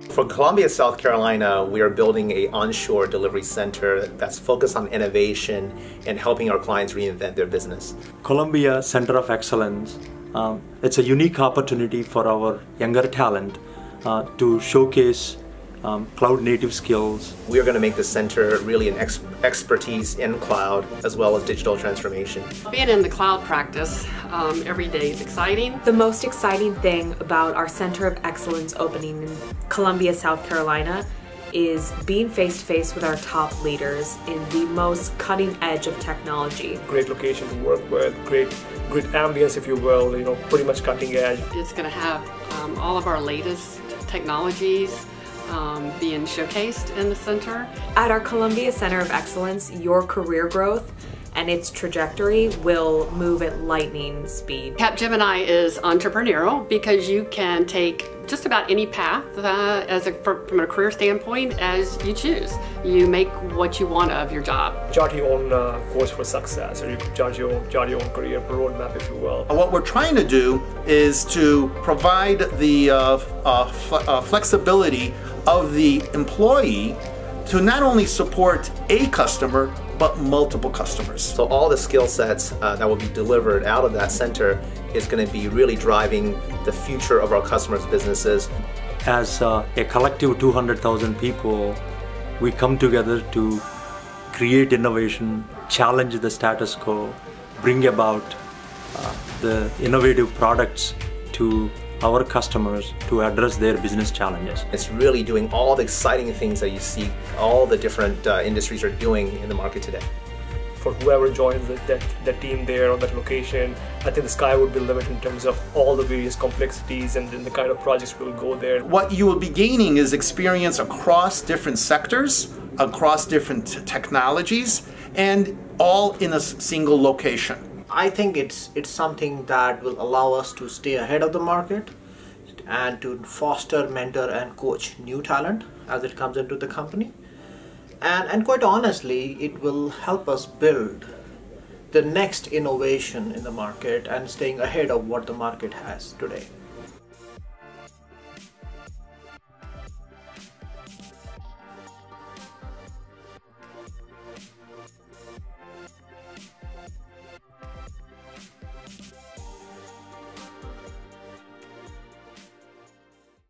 For Columbia, South Carolina, we are building an onshore delivery center that's focused on innovation and helping our clients reinvent their business. Columbia Center of Excellence, it's a unique opportunity for our younger talent to showcase cloud native skills. We are going to make this center really an expertise in cloud as well as digital transformation. Being in the cloud practice every day is exciting. The most exciting thing about our Center of Excellence opening in Columbia, South Carolina is being face-to-face with our top leaders in the most cutting edge of technology. Great location to work with, great ambience, if you will, pretty much cutting edge. It's going to have all of our latest technologies being showcased in the center. At our Columbia Center of Excellence, your career growth and its trajectory will move at lightning speed. Capgemini is entrepreneurial because you can take just about any path from a career standpoint as you choose. You make what you want of your job. Chart your own course for success, or you can chart your own career roadmap, if you will. What we're trying to do is to provide the flexibility of the employee to not only support a customer, but multiple customers. So all the skill sets that will be delivered out of that center is going to be really driving the future of our customers' businesses. As a collective 200,000 people, we come together to create innovation, challenge the status quo, bring about the innovative products to our customers to address their business challenges. It's really doing all the exciting things that you see all the different industries are doing in the market today. For whoever joins the team there on that location, I think the sky would be the limit in terms of all the various complexities and the kind of projects will go there. What you will be gaining is experience across different sectors, across different technologies, and all in a single location. I think it's something that will allow us to stay ahead of the market and to foster, mentor and coach new talent as it comes into the company. And quite honestly, it will help us build the next innovation in the market and staying ahead of what the market has today.